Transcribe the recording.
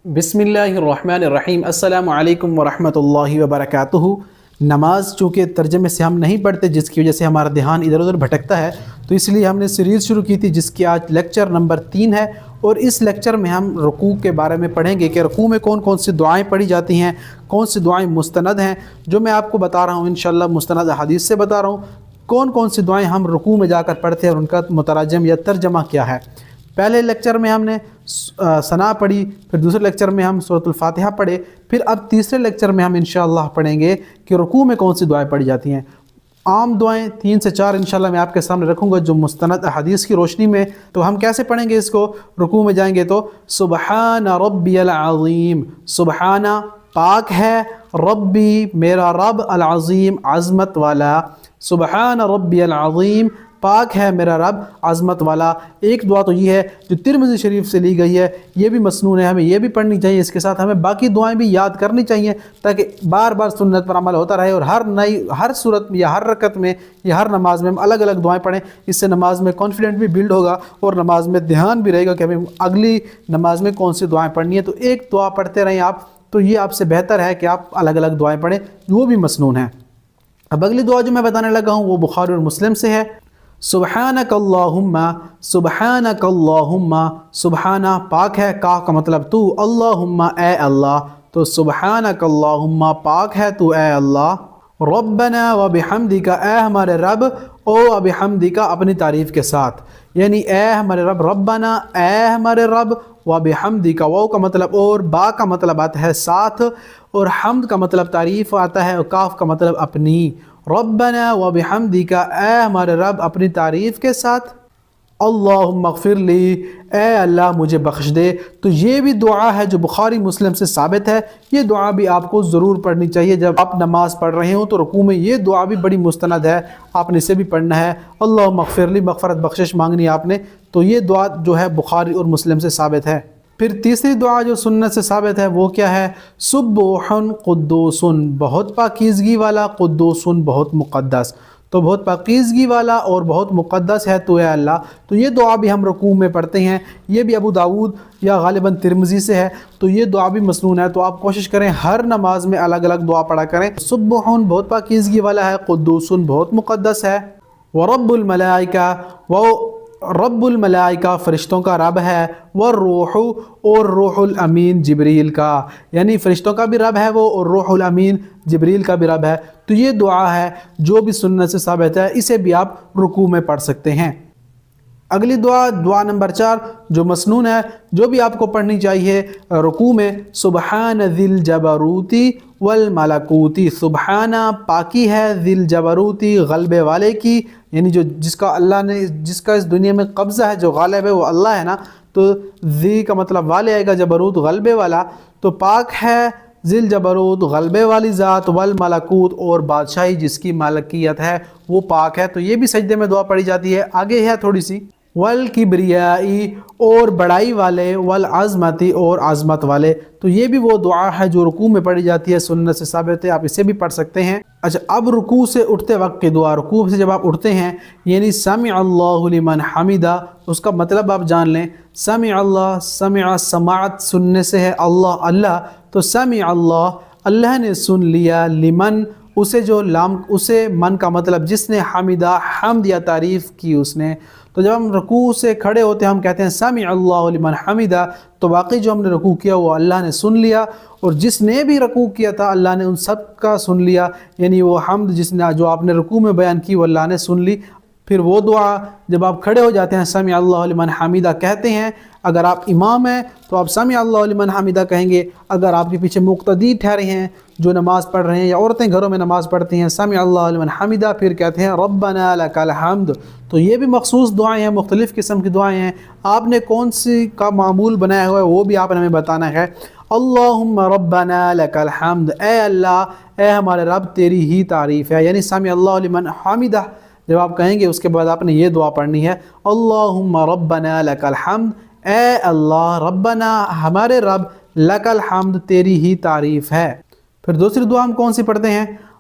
بسم اللہ الرحمن الرحیم۔ السلام علیکم ورحمۃ اللہ وبرکاتہ۔ نماز چونکہ ترجمے سے ہم نہیں پڑھتے، جس کی وجہ سے ہمارا دھیان ادھر ادھر بھٹکتا ہے، تو اس لیے ہم نے سیریز شروع کی تھی جس کی آج لیکچر نمبر 3 ہے، اور اس لیکچر میں ہم رکوع کے بارے میں پڑھیں گے کہ رکوع میں کون کون سی دعائیں پڑھی جاتی ہیں، کون سی دعائیں مستند ہیں، جو میں آپ کو بتا رہا ہوں انشاءاللہ مستند حدیث سے بتا رہا ہوں کون کون سی دعائیں ہم رکوع میں جا کر پڑھتے ہیں اور ان کا مترجم یا ترجمہ کیا ہے۔ پہلے لیکچر میں ہم نے ثنا پڑھی، پھر دوسرے لیکچر میں ہم سورۃ الفاتحہ پڑھے، پھر اب تیسرے لیکچر میں ہم انشاءاللہ پڑھیں گے کہ رکوع میں کون سی دعائیں پڑھی جاتی ہیں۔ عام دعائیں 3 سے 4 انشاءاللہ میں آپ کے سامنے رکھوں گا جو مستند حدیث کی روشنی میں۔ تو ہم کیسے پڑھیں گے اس کو؟ رکوع میں جائیں گے تو سبحان ربی العظیم، سبحانہ پاک ہے، ربی میرا رب، العظیم عظمت والا، سبحان ربی العظیم پاک ہے میرا رب عظمت والا۔ ایک دعا تو یہ ہے جو ترمذی شریف سے لی گئی ہے، یہ بھی مسنون ہے، ہمیں یہ بھی پڑھنی چاہیے، اس کے ساتھ ہمیں باقی دعائیں بھی یاد کرنی چاہیے تاکہ بار بار سنت پر عمل ہوتا رہے، اور ہر صورت میں یا ہر رکعت میں یا ہر نماز میں ہم الگ الگ دعائیں پڑھیں۔ اس سے نماز میں کانفیڈنٹ بھی بلڈ ہوگا اور نماز میں دھیان بھی رہے گا کہ ہمیں اگلی نماز میں کون سی دعائیں پڑھنی ہے۔ تو ایک دعا پڑھتے رہیں آپ، تو یہ آپ سے بہتر ہے کہ آپ الگ الگ دعائیں پڑھیں، وہ بھی مسنون ہیں۔ اب اگلی دعا جو میں بتانے لگا ہوں وہ بخاری اور مسلم سے ہے۔ سبحانک اللہم، سبحانک اللہم، سبحانہ پاک ہے، کا مطلب تو، اللہم اے اللہ، تو سبحانک اللہم پاک ہے تو اے اللہ، ربنا و بحمدک اے ہمارے رب، او بحمدک اپنی تعریف کے ساتھ، یعنی اے ہمارے رب، ربنا اے ہمارے رب، و بحمدک، وہ کا مطلب اور، با کا مطلب آتا ہے ساتھ، اور حمد کا مطلب تعریف آتا ہے، اور کاف کا مطلب اپنی، ربنا و بحمدک اے ہمارے رب اپنی تعریف کے ساتھ، اللہم اغفر لی اے اللہ مجھے بخش دے۔ تو یہ بھی دعا ہے جو بخاری مسلم سے ثابت ہے، یہ دعا بھی آپ کو ضرور پڑھنی چاہیے جب آپ نماز پڑھ رہے ہوں، تو رکوع میں یہ دعا بھی بڑی مستند ہے، آپ نے اسے بھی پڑھنا ہے، اللہم اغفر لی، مغفرت بخشش مانگنی آپ نے، تو یہ دعا جو ہے بخاری اور مسلم سے ثابت ہے۔ پھر تیسری دعا جو سنت سے ثابت ہے وہ کیا ہے؟ سبوح قدوس، بہت پاکیزگی والا، قدوس بہت مقدس، تو بہت پاکیزگی والا اور بہت مقدس ہے تو اے اللہ۔ تو یہ دعا بھی ہم رکوع میں پڑھتے ہیں، یہ بھی ابو داؤد یا غالباً ترمذی سے ہے، تو یہ دعا بھی مسنون ہے، تو آپ کوشش کریں ہر نماز میں الگ الگ دعا پڑھا کریں۔ سبوح بہت پاکیزگی والا ہے، قدوس بہت مقدس ہے، ورب الملائکہ، وہ رب الملائکہ فرشتوں کا رب ہے، والروح اور روح الامین جبریل کا، یعنی فرشتوں کا بھی رب ہے وہ، اور روح الامین جبریل کا بھی رب ہے۔ تو یہ دعا ہے جو بھی سنت سے ثابت ہے، اسے بھی آپ رکوع میں پڑھ سکتے ہیں۔ اگلی دعا نمبر 4 جو مسنون ہے، جو بھی آپ کو پڑھنی چاہیے رکوع میں، سبحان ذی الجبروتی والملکوتی، سبحانہ پاکی ہے، ذی الجبروتی غلبے والے کی، یعنی جس کا اللہ نے، جس کا اس دنیا میں قبضہ ہے، جو غالب ہے وہ اللہ ہے نا، تو ذی کا مطلب والے آئے گا، جبروت غلبے والا، تو پاک ہے ذی الجبروت غلبے والی ذات، والملکوت اور بادشاہی جس کی مالکیت ہے وہ پاک ہے۔ تو یہ بھی سجدے میں دعا پڑھی جاتی ہے، آگے ہے تھوڑی سی، والکبریائی اور بڑائی والے، والعظمتی اور عظمت والے، تو یہ بھی وہ دعا ہے جو رکوع میں پڑھی جاتی ہے، سنت سے ثابت ہے، آپ اسے بھی پڑھ سکتے ہیں۔ اچھا، اب رکوع سے اٹھتے وقت کی دعا، رکوع سے جب آپ اٹھتے ہیں، یعنی سمع اللہ لمن حمدہ، اس کا مطلب آپ جان لیں، سمع اللہ، سمع سماعت سننے سے ہے، اللہ اللہ، تو سمع اللہ اللہ نے سن لیا، لمن اسے، جو لام اسے، من کا مطلب جس نے، حمدہ حمد یا تعریف کی اس نے۔ تو جب ہم رکوع سے کھڑے ہوتے ہیں ہم کہتے ہیں سمع اللہ لمن حمدہ، تو واقعی جو ہم نے رکوع کیا وہ اللہ نے سن لیا، اور جس نے بھی رکوع کیا تھا اللہ نے ان سب کا سن لیا، یعنی وہ حمد جو آپ نے رکوع میں بیان کی وہ اللہ نے سن لی۔ پھر وہ دعا جب آپ کھڑے ہو جاتے ہیں سمع اللہ لمن حمدہ کہتے ہیں، اگر آپ امام ہیں تو آپ سمع اللہ لمن حمدہ کہیں گے، اگر آپ کے پیچھے مقتدی ٹھہرے ہیں جو نماز پڑھ رہے ہیں، یا عورتیں گھروں میں نماز پڑھتی ہیں، سمع اللہ لمن حمدہ، پھر کہتے ہیں ربنا لک الحمد۔ تو یہ بھی مخصوص دعائیں ہیں، مختلف قسم کی دعائیں ہیں، آپ نے کون سی کا معمول بنایا ہوا ہے وہ بھی آپ نے ہمیں بتانا ہے۔ اللہم ربنا لک الحمد، اے اللہ اے ہمارے رب تیری ہی تعریف ہے، یعنی سمع اللہ لمن حمدہ جب آپ کہیں گے اس کے بعد آپ نے یہ دعا پڑھنی ہے، اللہم ربنا لک الحمد، اے اللہ ربنا ہمارے رب، لک الحمد تیری ہی تعریف ہے۔ پھر دوسری دعا ہم کون سی پڑھتے ہیں؟